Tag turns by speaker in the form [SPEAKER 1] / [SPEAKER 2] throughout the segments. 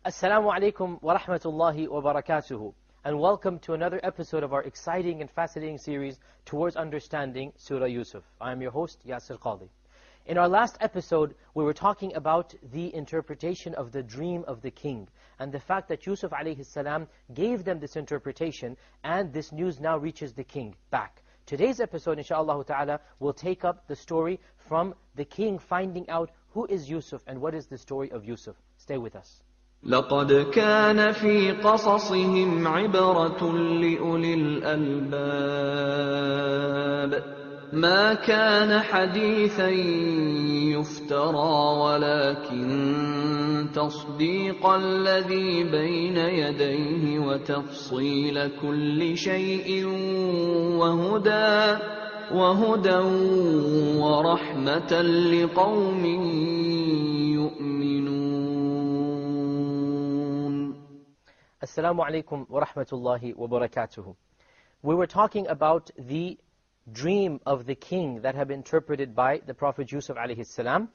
[SPEAKER 1] Assalamu alaikum wa rahmatullahi wa barakatuhu, and welcome to another episode of our exciting and fascinating series towards understanding Surah Yusuf. I am your host, Yasir Qadhi. In our last episode, we were talking about the interpretation of the dream of the king, and the fact that Yusuf alayhi salam gave them this interpretation, and this news now reaches the king back. Today's episode, inshaAllah ta'ala, will take up the story from the king finding out who is Yusuf and what is the story of Yusuf. Stay with us.
[SPEAKER 2] لقد كان في قصصهم عبرة لأولي الألباب ما كان حديثا يفترى ولكن تصديق الذي بين يديه وتفصيل كل شيء وهدى ورحمة لقوم يؤمنون.
[SPEAKER 1] Assalamu alaikum wa rahmatullahi wa barakatuhu. We were talking about the dream of the king that had been interpreted by the Prophet Yusuf alayhi salam.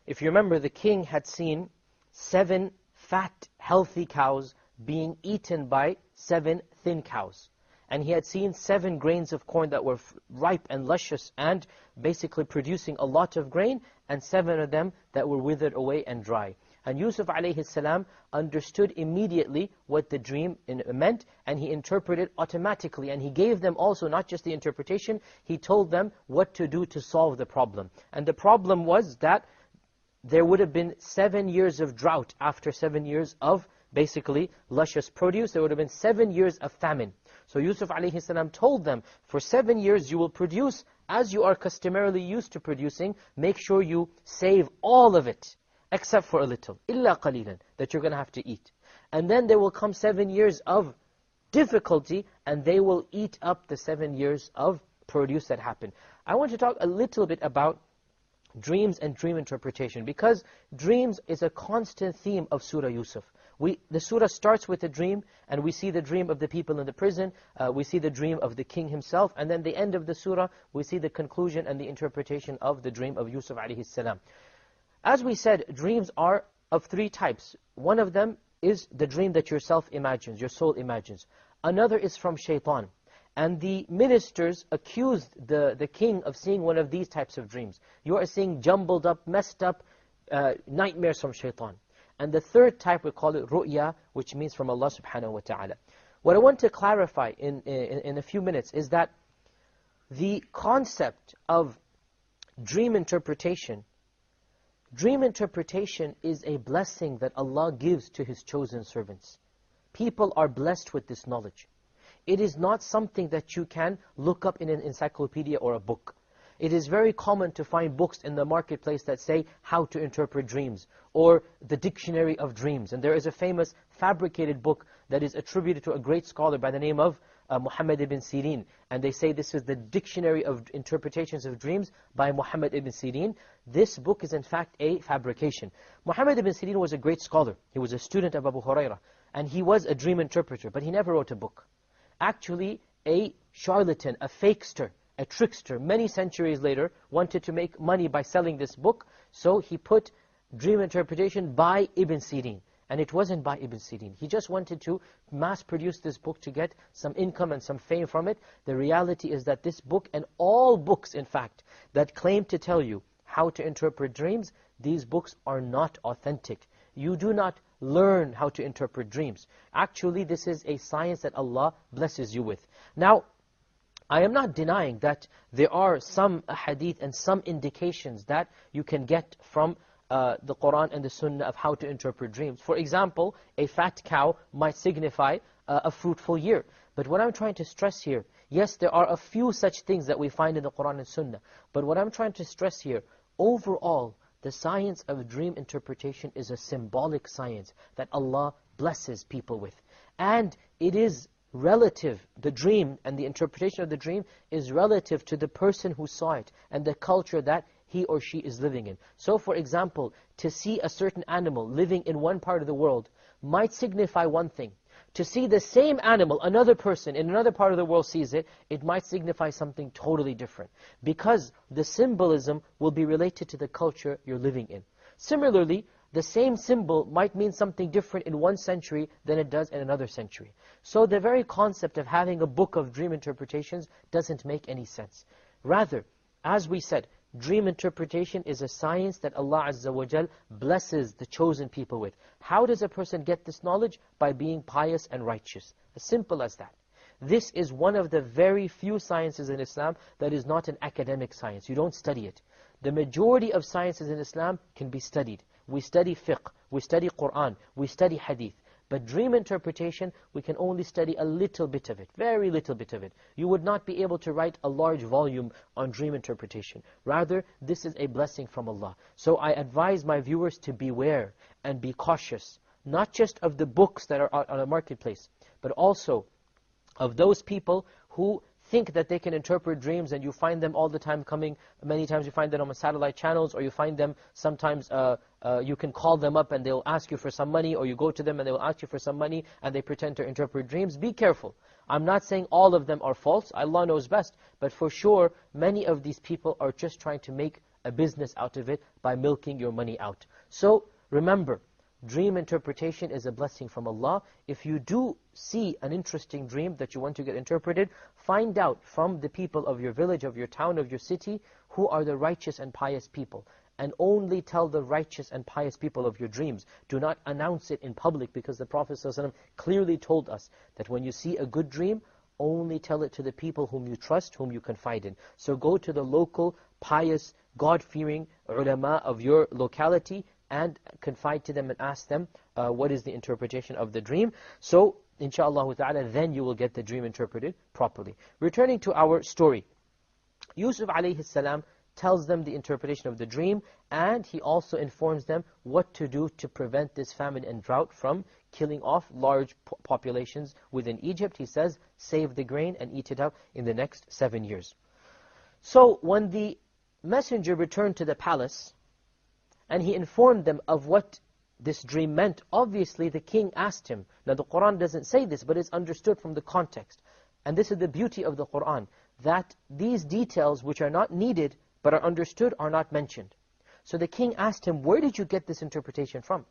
[SPEAKER 1] If you remember, the king had seen 7 fat, healthy cows being eaten by 7 thin cows. And he had seen 7 grains of corn that were ripe and luscious and basically producing a lot of grain, and 7 of them that were withered away and dry. And Yusuf alayhi salam understood immediately what the dream meant, and he interpreted automatically. And he gave them also not just the interpretation, he told them what to do to solve the problem. And the problem was that there would have been 7 years of drought after 7 years of basically luscious produce. There would have been 7 years of famine. So Yusuf alayhi salam told them, for 7 years you will produce as you are customarily used to producing. Make sure you save all of it, except for a little, illa qalilan, that you're going to have to eat. And then there will come 7 years of difficulty, and they will eat up the 7 years of produce that happened. I want to talk a little bit about dreams and dream interpretation, because dreams is a constant theme of Surah Yusuf. The surah starts with a dream, and we see the dream of the people in the prison, we see the dream of the king himself, and then the end of the surah, we see the conclusion and the interpretation of the dream of Yusuf alayhi salam. As we said, dreams are of 3 types. One of them is the dream that yourself imagines, your soul imagines. Another is from shaitan. And the ministers accused the king of seeing one of these types of dreams. You are seeing jumbled up, messed up nightmares from shaitan. And the third type, we call it ru'ya, which means from Allah subhanahu wa ta'ala. What I want to clarify in a few minutes is that the concept of dream interpretation is a blessing that Allah gives to His chosen servants. People are blessed with this knowledge. It is not something that you can look up in an encyclopedia or a book. It is very common to find books in the marketplace that say how to interpret dreams, or the dictionary of dreams. And there is a famous fabricated book that is attributed to a great scholar by the name of Muhammad ibn Sirin. And they say this is the dictionary of interpretations of dreams by Muhammad ibn Sirin. This book is in fact a fabrication. Muhammad ibn Sirin was a great scholar. He was a student of Abu Hurairah. And he was a dream interpreter, but he never wrote a book. Actually, a charlatan, a fakester, a trickster, many centuries later, wanted to make money by selling this book. So he put dream interpretation by Ibn Sirin. And it wasn't by Ibn Sirin. He just wanted to mass produce this book to get some income and some fame from it. The reality is that this book, and all books in fact, that claim to tell you how to interpret dreams, these books are not authentic. You do not learn how to interpret dreams. Actually, this is a science that Allah blesses you with. Now, I am not denying that there are some hadith and some indications that you can get from the Quran and the Sunnah of how to interpret dreams. For example, a fat cow might signify a fruitful year. But what I'm trying to stress here, yes, there are a few such things that we find in the Quran and Sunnah. But what I'm trying to stress here, overall, the science of dream interpretation is a symbolic science that Allah blesses people with. And it is relative, the dream and the interpretation of the dream is relative to the person who saw it and the culture that he or she is living in. So for example, to see a certain animal living in one part of the world might signify one thing. To see the same animal, another person in another part of the world sees it, it might signify something totally different. Because the symbolism will be related to the culture you're living in. Similarly, The same symbol might mean something different in one century than it does in another century. So the very concept of having a book of dream interpretations doesn't make any sense. Rather, as we said, dream interpretation is a science that Allah Azza wa Jal blesses the chosen people with. How does a person get this knowledge? By being pious and righteous. As simple as that. This is one of the very few sciences in Islam that is not an academic science. You don't study it. The majority of sciences in Islam can be studied. We study fiqh, we study Qur'an, we study hadith. But dream interpretation, we can only study a little bit of it, very little bit of it. You would not be able to write a large volume on dream interpretation. Rather, this is a blessing from Allah. So I advise my viewers to beware and be cautious, not just of the books that are out on a marketplace, but also of those people who think that they can interpret dreams, and you find them all the time coming. Many times you find them on satellite channels, or you find them sometimes, you can call them up and they'll ask you for some money, or you go to them and they will ask you for some money, and they pretend to interpret dreams. Be careful. I'm not saying all of them are false. Allah knows best. But for sure, many of these people are just trying to make a business out of it by milking your money out. So remember, dream interpretation is a blessing from Allah. If you do see an interesting dream that you want to get interpreted, find out from the people of your village, of your town, of your city, who are the righteous and pious people. And only tell the righteous and pious people of your dreams. Do not announce it in public, because the Prophet ﷺ clearly told us that when you see a good dream, only tell it to the people whom you trust, whom you confide in. So go to the local, pious, God-fearing ulama of your locality and confide to them and ask them what is the interpretation of the dream. So, inshaAllah ta'ala, then you will get the dream interpreted properly. Returning to our story, Yusuf alayhi salam tells them the interpretation of the dream, and he also informs them what to do to prevent this famine and drought from killing off large populations within Egypt. He says, save the grain and eat it up in the next 7 years. So, when the messenger returned to the palace, and he informed them of what this dream meant, obviously the king asked him. Now the Qur'an doesn't say this, but it's understood from the context. And this is the beauty of the Qur'an, that these details which are not needed but are understood are not mentioned. So the king asked him, where did you get this interpretation from?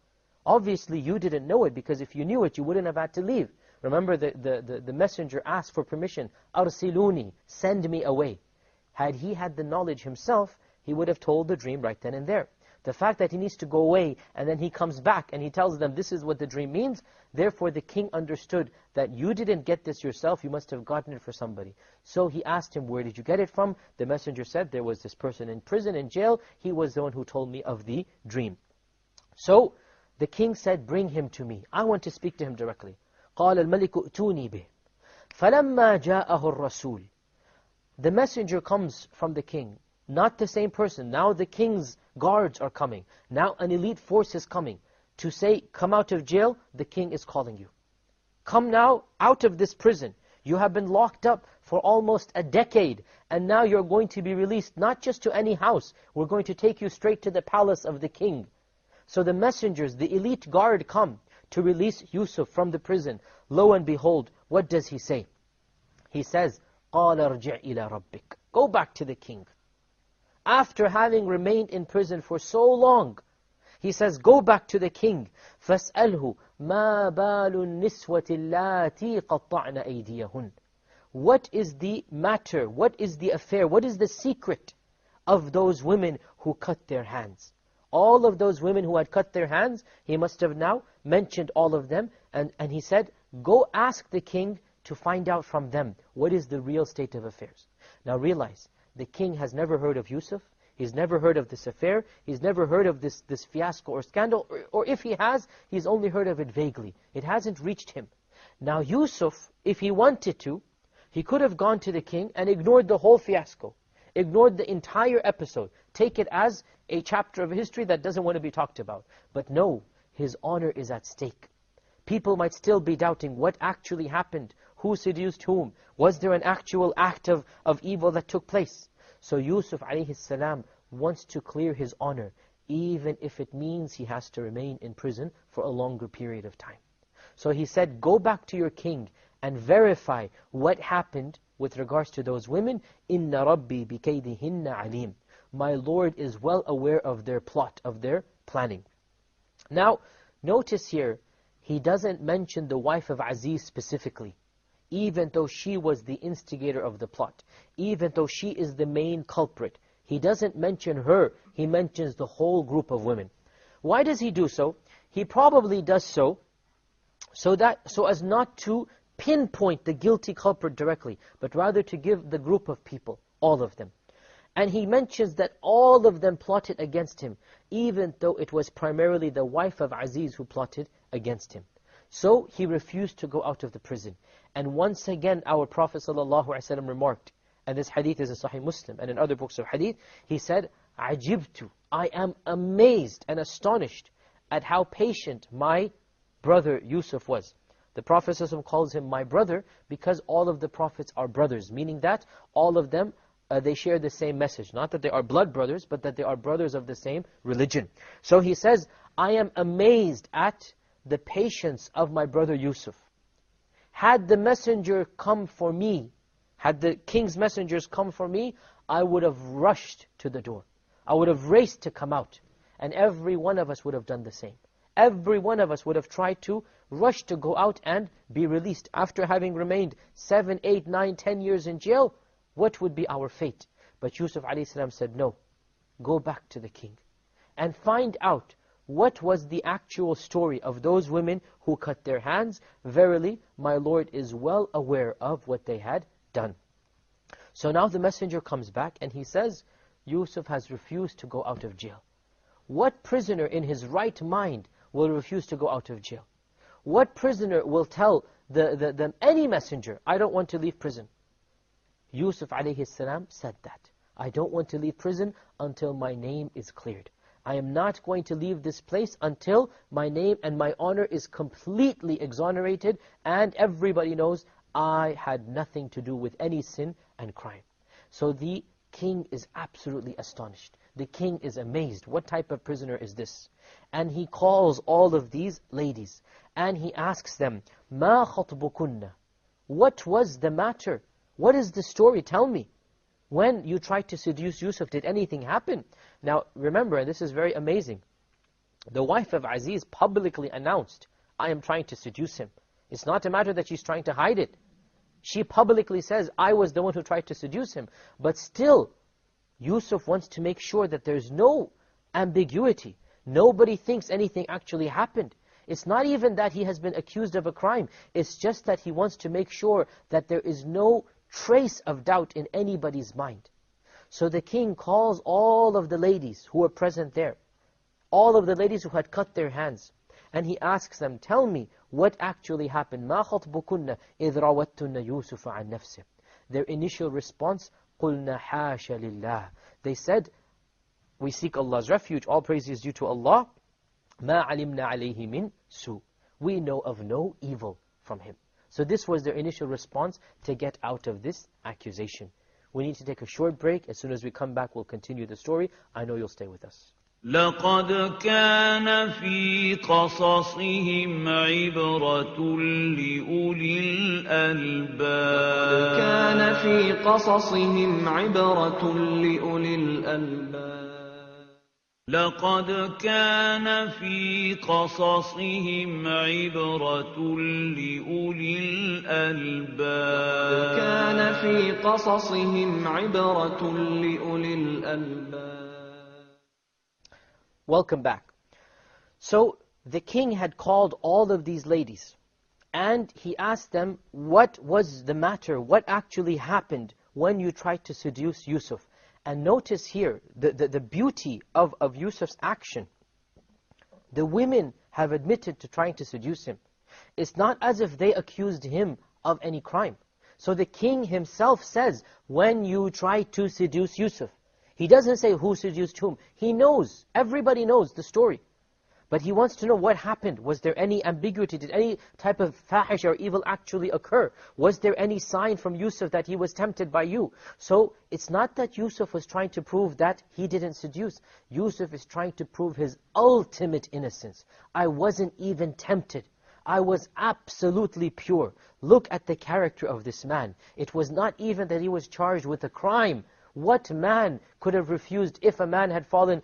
[SPEAKER 1] Obviously you didn't know it, because if you knew it, you wouldn't have had to leave. Remember, the messenger asked for permission, Arsiluni, send me away. Had he had the knowledge himself, he would have told the dream right then and there. The fact that he needs to go away and then he comes back and he tells them this is what the dream means, therefore the king understood that you didn't get this yourself, you must have gotten it for somebody. So he asked him, where did you get it from? The messenger said, there was this person in prison, in jail, he was the one who told me of the dream. So the king said, bring him to me, I want to speak to him directly. قال الملك ائتوني به فلما جاءه الرسول. The messenger comes from the king. Not the same person. Now the king's guards are coming. Now an elite force is coming. To say, come out of jail, the king is calling you. Come now out of this prison. You have been locked up for almost a decade. And now you're going to be released, not just to any house. We're going to take you straight to the palace of the king. So the messengers, the elite guard come to release Yusuf from the prison. Lo and behold, what does he say? He says, قَالَ ارْجِعْ إِلَى رَبِّكَ. Go back to the king. After having remained in prison for so long, he says, go back to the king. فَاسْأَلْهُ مَا بَالُ النِّسْوَةِ اللَّاتِي قَطَّعْنَ أَيْدِيَهُنْ. What is the matter? What is the affair? What is the secret of those women who cut their hands? All of those women who had cut their hands, he must have now mentioned all of them. And he said, go ask the king to find out from them what is the real state of affairs. Now realize, the king has never heard of Yusuf. He's never heard of this affair. He's never heard of this fiasco or scandal. Or if he has, he's only heard of it vaguely. It hasn't reached him. Now Yusuf, if he wanted to, he could have gone to the king and ignored the whole fiasco. Ignored the entire episode. Take it as a chapter of history that doesn't want to be talked about. But no, his honor is at stake. People might still be doubting what actually happened. Who seduced whom? Was there an actual act of evil that took place? So Yusuf alayhi salam wants to clear his honor, even if it means he has to remain in prison for a longer period of time. So he said, go back to your king and verify what happened with regards to those women. Inna Rabbi bikaydihinna alim. My Lord is well aware of their plot, of their planning. Now, notice here, he doesn't mention the wife of Aziz specifically, even though she was the instigator of the plot, even though she is the main culprit. He doesn't mention her, he mentions the whole group of women. Why does he do so? He probably does so as not to pinpoint the guilty culprit directly, but rather to give the group of people, all of them. And he mentions that all of them plotted against him, even though it was primarily the wife of Aziz who plotted against him. So he refused to go out of the prison. And once again, our Prophet ﷺ remarked, and this hadith is in Sahih Muslim and in other books of hadith, he said, "Ajibtu, I am amazed and astonished at how patient my brother Yusuf was." The Prophet ﷺ calls him my brother because all of the prophets are brothers, meaning that all of them, they share the same message. Not that they are blood brothers, but that they are brothers of the same religion. So he says, I am amazed at the patience of my brother Yusuf. Had the messenger come for me, had the king's messengers come for me, I would have rushed to the door. I would have raced to come out. And every one of us would have done the same. Every one of us would have tried to rush to go out and be released. After having remained 7, 8, 9, 10 years in jail, what would be our fate? But Yusuf a.s. said, no, go back to the king and find out what was the actual story of those women who cut their hands. Verily, my Lord is well aware of what they had done. So now the messenger comes back and he says, Yusuf has refused to go out of jail. What prisoner in his right mind will refuse to go out of jail? What prisoner will tell any messenger, I don't want to leave prison? Yusuf alayhi salam said that. I don't want to leave prison until my name is cleared. I am not going to leave this place until my name and my honor is completely exonerated and everybody knows I had nothing to do with any sin and crime. So the king is absolutely astonished. The king is amazed. What type of prisoner is this? And he calls all of these ladies and he asks them, مَا خَطْبُكُنَّ? What was the matter? What is the story? Tell me. When you tried to seduce Yusuf, did anything happen? Now remember, and this is very amazing, the wife of Aziz publicly announced, I am trying to seduce him. It's not a matter that she's trying to hide it. She publicly says, I was the one who tried to seduce him. But still, Yusuf wants to make sure that there's no ambiguity. Nobody thinks anything actually happened. It's not even that he has been accused of a crime. It's just that he wants to make sure that there is no trace of doubt in anybody's mind. So the king calls all of the ladies who were present there, all of the ladies who had cut their hands, and he asks them, tell me what actually happened. مَا خَطْبُكُنَّ إِذْ رَوَتُّنَّ يُوسُفَ عَنْ نَفْسِهِ. Their initial response, قُلْنَا حَاشَ لِلَّهِ. They said, we seek Allah's refuge, all praise is due to Allah. مَا عَلِمْنَا عَلَيْهِ مِنْ سُوءٍ. We know of no evil from him. So this was their initial response to get out of this accusation. We need to take a short break. As soon as we come back, we'll continue the story. I know you'll stay with us.
[SPEAKER 2] لقد كان في قصصهم عبرة لأولي الألباب. كان في قصصهم عبرة لأولي الألباب. لقد كان في قصصهم عبرة لأولي الألباب. كان في قصصهم عبرة لأولي الألباب.
[SPEAKER 1] Welcome back. So the king had called all of these ladies and he asked them, what was the matter? What actually happened when you tried to seduce Yusuf? And notice here, the beauty of Yusuf's action. The women have admitted to trying to seduce him. It's not as if they accused him of any crime. So the king himself says, when you tried to seduce Yusuf, he doesn't say who seduced whom. He knows, everybody knows the story. But he wants to know what happened. Was there any ambiguity? Did any type of fahish or evil actually occur? Was there any sign from Yusuf that he was tempted by you? So it's not that Yusuf was trying to prove that he didn't seduce. Yusuf is trying to prove his ultimate innocence. I wasn't even tempted. I was absolutely pure. Look at the character of this man. It was not even that he was charged with a crime. What man could have refused if a man had fallen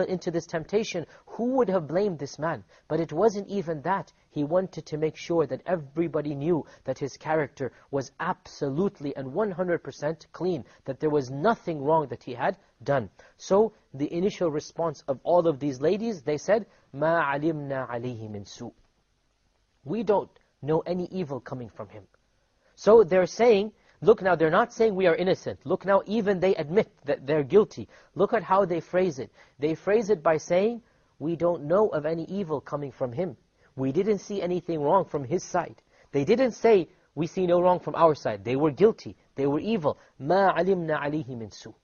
[SPEAKER 1] into this temptation? Who would have blamed this man? But it wasn't even that. He wanted to make sure that everybody knew that his character was absolutely and 100% clean, that there was nothing wrong that he had done. So the initial response of all of these ladies, they said, مَا عَلِمْنَا عَلَيْهِ مِنْ سُوءٍ. We don't know any evil coming from him. So they're saying, look now, they're not saying we are innocent. Look now, even they admit that they're guilty. Look at how they phrase it. They phrase it by saying, we don't know of any evil coming from him. We didn't see anything wrong from his side. They didn't say, we see no wrong from our side. They were guilty. They were evil. مَا عَلِمْنَا عَلَيْهِ مِنْ سُوءٍ.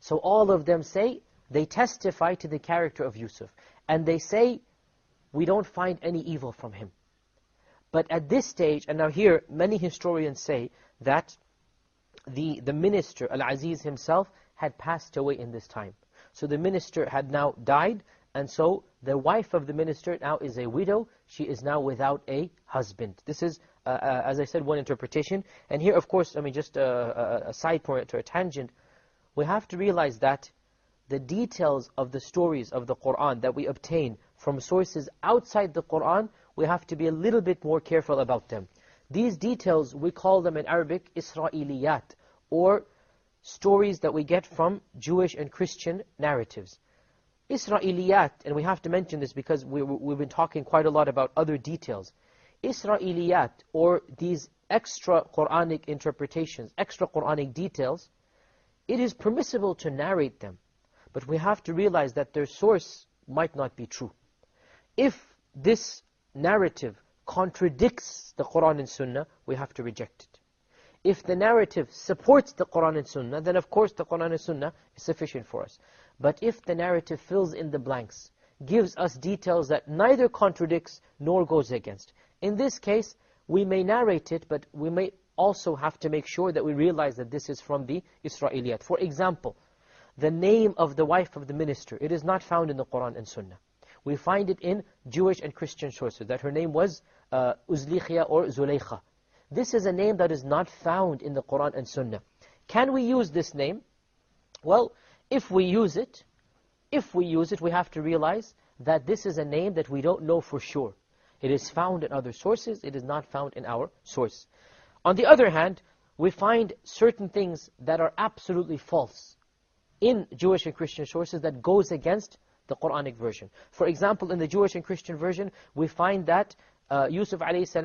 [SPEAKER 1] So all of them say, they testify to the character of Yusuf. And they say, we don't find any evil from him. But at this stage, and now here, many historians say that the minister, Al-Aziz himself, had passed away in this time. So the minister had now died, and so the wife of the minister now is a widow. She is now without a husband. This is, as I said, one interpretation. And here, of course, I mean, just a side point or a tangent, we have to realize that the details of the stories of the Qur'an that we obtain from sources outside the Qur'an, we have to be a little bit more careful about them. These details, we call them in Arabic Isra'iliyat, or stories that we get from Jewish and Christian narratives. Isra'iliyat, and we have to mention this because we've been talking quite a lot about other details. Isra'iliyat, or these extra Qur'anic interpretations, extra Qur'anic details, it is permissible to narrate them, but we have to realize that their source might not be true. If this narrative contradicts the Qur'an and Sunnah, we have to reject it. If the narrative supports the Qur'an and Sunnah, then of course the Qur'an and Sunnah is sufficient for us. But if the narrative fills in the blanks, gives us details that neither contradicts nor goes against, in this case, we may narrate it, but we may also have to make sure that we realize that this is from the Isra'iliyat. For example, the name of the wife of the minister, it is not found in the Qur'an and Sunnah. We find it in Jewish and Christian sources, that her name was Uzlikhya or Zulaykha. This is a name that is not found in the Qur'an and Sunnah. Can we use this name? Well, if we use it, we have to realize that this is a name that we don't know for sure. It is found in other sources, it is not found in our source. On the other hand, we find certain things that are absolutely false in Jewish and Christian sources that goes against the Quranic version. For example, in the Jewish and Christian version, we find that Yusuf a.s.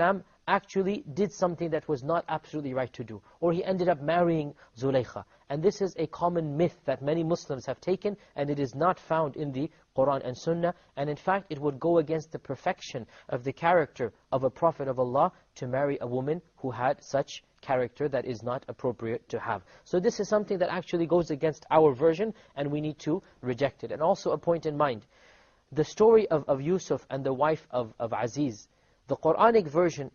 [SPEAKER 1] actually did something that was not absolutely right to do, or he ended up marrying Zulaykha. And this is a common myth that many Muslims have taken, and it is not found in the Qur'an and Sunnah. And in fact, it would go against the perfection of the character of a Prophet of Allah to marry a woman who had such character that is not appropriate to have. So this is something that actually goes against our version, and we need to reject it. And also a point in mind, the story of Yusuf and the wife of Aziz, the Quranic version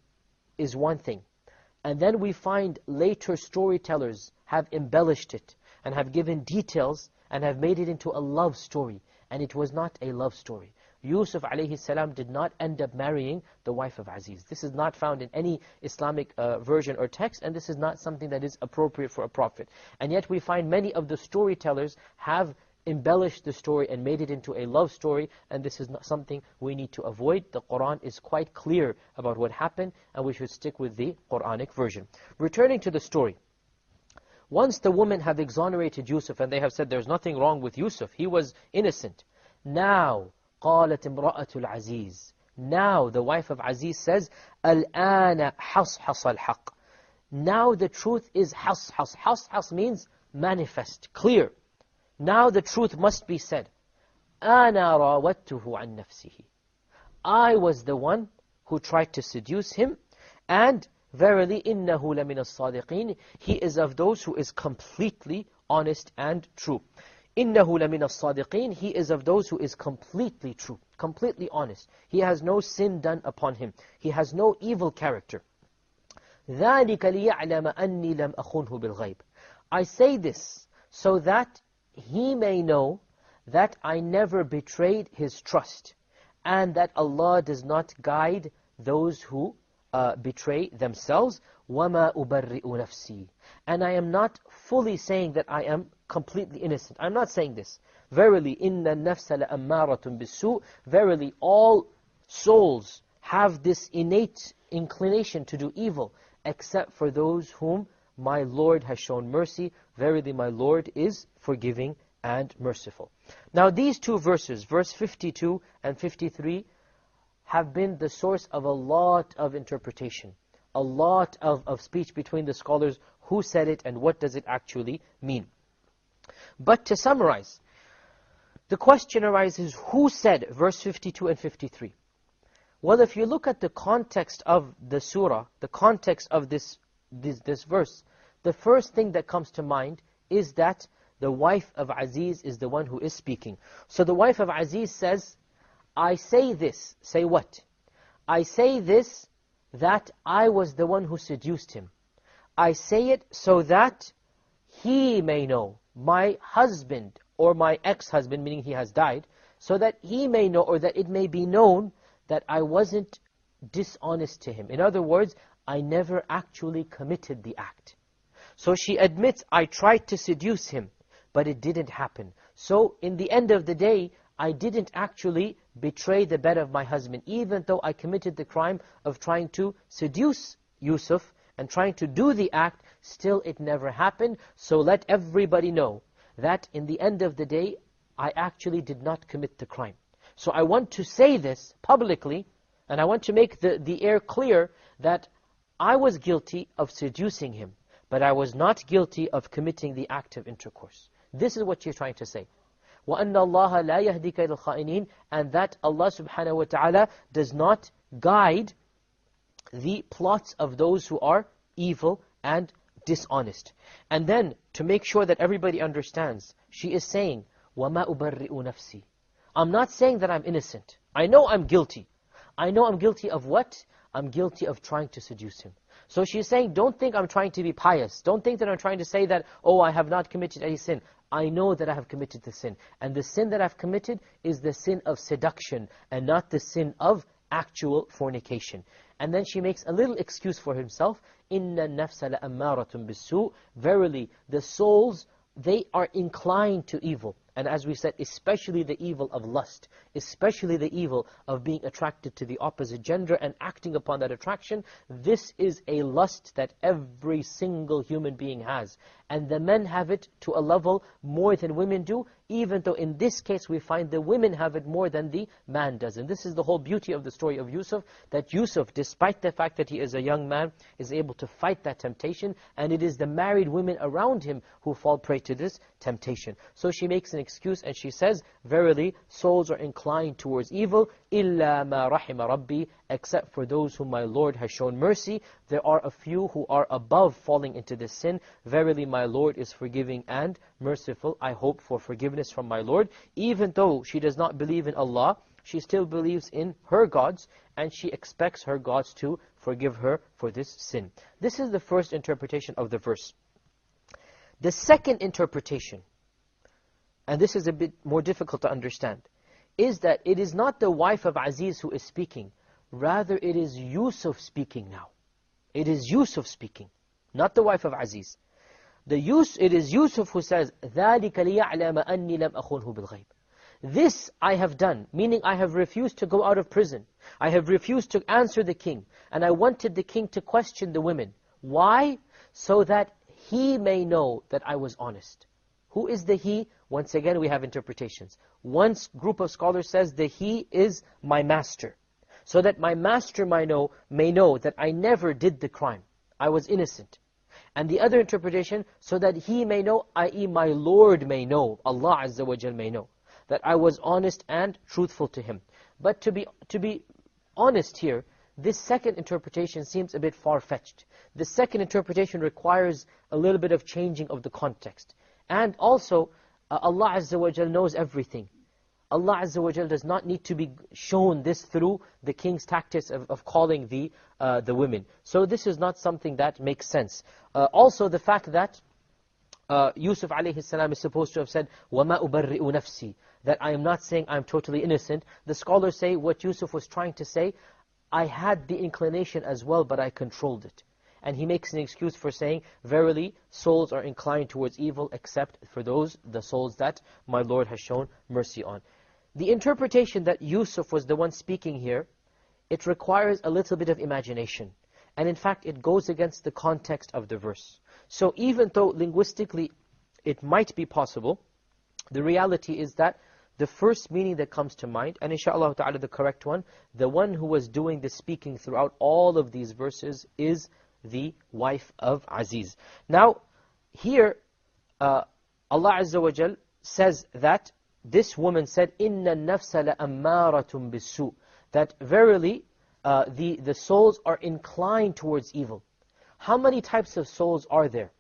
[SPEAKER 1] is one thing. And then we find later storytellers have embellished it and have given details and have made it into a love story. And it was not a love story. Yusuf a.s. did not end up marrying the wife of Aziz. This is not found in any Islamic version or text, and this is not something that is appropriate for a prophet. And yet we find many of the storytellers have embellished the story and made it into a love story, and this is not something we need to avoid. The Qur'an is quite clear about what happened, and we should stick with the Qur'anic version. Returning to the story, once the women have exonerated Yusuf and they have said there's nothing wrong with Yusuf, he was innocent. Now, قالت امرأة العزيز. Now the wife of Aziz says, الآن حصحص الحق. Now the truth is حصحص. حصحص means manifest, clear. Now the truth must be said. أنا راودته عن نفسه. I was the one who tried to seduce him, and verily إنه لمن الصادقين. He is of those who is completely honest and true. إنه لمن الصادقين. He is of those who is completely true, completely honest. He has no sin done upon him. He has no evil character. ذلك ليعلم أني لم أخنه بالغيب. I say this so that he may know that I never betrayed his trust, and that Allah does not guide those who betray themselves. وَمَا أُبَرِّئُ نَفْسِي. And I am not fully saying that I am completely innocent. I'm not saying this. Verily, إِنَّ النَّفْسَ لَأَمَّارَةٌ بِالسُّوءِ. Verily, all souls have this innate inclination to do evil, except for those whom my Lord has shown mercy. Verily, my Lord is forgiving and merciful. Now, these two verses, verse 52 and 53, have been the source of a lot of interpretation, a lot of speech between the scholars. Who said it and what does it actually mean? But to summarize, the question arises, who said verse 52 and 53? Well, if you look at the context of the surah, the context of this verse, the first thing that comes to mind is that the wife of Aziz is the one who is speaking. So the wife of Aziz says, I say this. Say what? I say this, that I was the one who seduced him. I say it so that he may know, my husband or my ex-husband, meaning he has died, so that he may know, or that it may be known that I wasn't dishonest to him. In other words, I never actually committed the act. So she admits, I tried to seduce him, but it didn't happen. So in the end of the day, I didn't actually betray the bed of my husband, even though I committed the crime of trying to seduce Yusuf and trying to do the act, still it never happened. So let everybody know that in the end of the day, I actually did not commit the crime. So I want to say this publicly, and I want to make the air clear that I was guilty of seducing him, but I was not guilty of committing the act of intercourse. This is what you're trying to say. وَأَنَّ اللَّهَ لَا يَهْدِي كَيْدَ الْخَائِنِينَ. And that Allah subhanahu wa ta'ala does not guide the plots of those who are evil and dishonest. And then, to make sure that everybody understands, she is saying, وَمَا أُبَرِّئُ نَفْسِي. I'm not saying that I'm innocent. I know I'm guilty. I know I'm guilty of what? I'm guilty of trying to seduce him. So she's saying, don't think I'm trying to be pious. Don't think that I'm trying to say that, oh, I have not committed any sin. I know that I have committed the sin. And the sin that I've committed is the sin of seduction and not the sin of actual fornication. And then she makes a little excuse for himself. إِنَّ النَّفْسَ لَأَمَّارَةٌ بِالسُّوءِ. Verily, the souls, they are inclined to evil. And as we said, especially the evil of lust, especially the evil of being attracted to the opposite gender and acting upon that attraction. This is a lust that every single human being has. And the men have it to a level more than women do, even though in this case we find the women have it more than the man does. And this is the whole beauty of the story of Yusuf, that Yusuf, despite the fact that he is a young man, is able to fight that temptation, and it is the married women around him who fall prey to this temptation. So she makes an excuse and she says, verily, souls are inclined towards evil, إِلَّا مَا رَحِمَ رَبِّي, except for those whom my Lord has shown mercy. There are a few who are above falling into this sin. Verily, my Lord is forgiving and merciful. I hope for forgiveness from my Lord. Even though she does not believe in Allah, she still believes in her gods, and she expects her gods to forgive her for this sin. This is the first interpretation of the verse. The second interpretation, and this is a bit more difficult to understand, is that it is not the wife of Aziz who is speaking. Rather, it is Yusuf speaking now. It is Yusuf speaking, not the wife of Aziz. It is Yusuf who says, ذَلِكَ لِيَعْلَمَ أَنِّي لَمْ أَخُنْهُ بِالْغَيْبِ. This I have done, meaning I have refused to go out of prison. I have refused to answer the king. And I wanted the king to question the women. Why? So that he may know that I was honest. Who is the he? Once again, we have interpretations. One group of scholars says the he is my master. So that my master may know that I never did the crime. I was innocent. And the other interpretation, so that he may know, i.e. my Lord may know, Allah Azza wa Jal may know, that I was honest and truthful to him. But to be honest here, this second interpretation seems a bit far-fetched. The second interpretation requires a little bit of changing of the context. And also, Allah Azza wa Jal knows everything. Allah Azza wa Jal does not need to be shown this through the king's tactics of calling the women. So this is not something that makes sense. Also the fact that Yusuf alayhi salam is supposed to have said, وَمَا أُبَرِّئُ نَفْسِي, that I am not saying I'm totally innocent. The scholars say what Yusuf was trying to say, I had the inclination as well, but I controlled it. And he makes an excuse for saying, verily, souls are inclined towards evil, except for the souls that my Lord has shown mercy on. The interpretation that Yusuf was the one speaking here, it requires a little bit of imagination. And in fact, it goes against the context of the verse. So even though linguistically it might be possible, the reality is that the first meaning that comes to mind, and inshallah ta'ala the correct one, the one who was doing the speaking throughout all of these verses is the wife of Aziz. Now, here, Allah Azza wa Jal says that this woman said, إِنَّ النَّفْسَ لَأَمَّارَةٌ بِالسُّوءِ, that verily the souls are inclined towards evil. How many types of souls are there?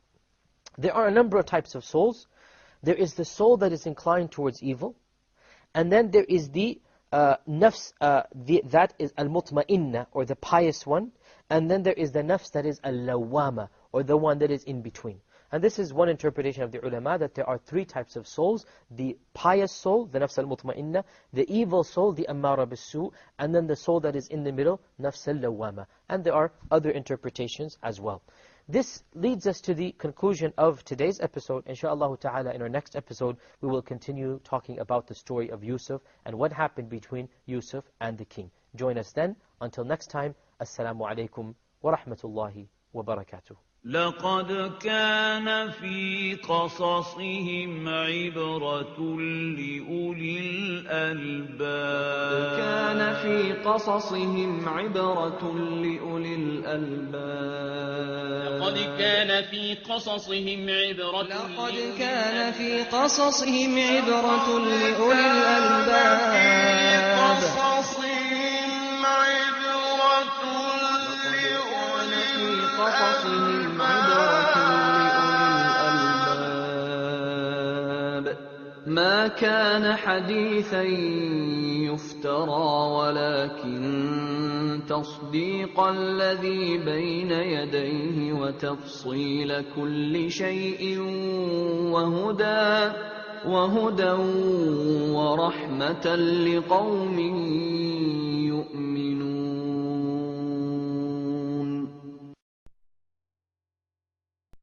[SPEAKER 1] There are a number of types of souls. There is the soul that is inclined towards evil. And then there is the nafs, that is al-mutma'inna, or the pious one. And then there is the nafs that is al-lawwama, or the one that is in between. And this is one interpretation of the ulama, that there are three types of souls. The pious soul, the nafs al-mutma'inna, the evil soul, the ammara bis-su, and then the soul that is in the middle, nafs al-lawwama. And there are other interpretations as well. This leads us to the conclusion of today's episode. Insha'Allah ta'ala, in our next episode, we will continue talking about the story of Yusuf and what happened between Yusuf and the king. Join us then. Until next time, Assalamu alaikum wa rahmatullahi wa barakatuh.
[SPEAKER 2] لقد كان في قصصهم عبرة لأولي الألباب
[SPEAKER 3] كان في قصصهم عبرة لأولي الألباب
[SPEAKER 4] لقد كان في قصصهم عبرة لأولي الألباب ما كان حديثا يفترى ولكن تصديق الذي بين يديه وتفصيل كل شيء وهدى ورحمة لقوم يؤمنون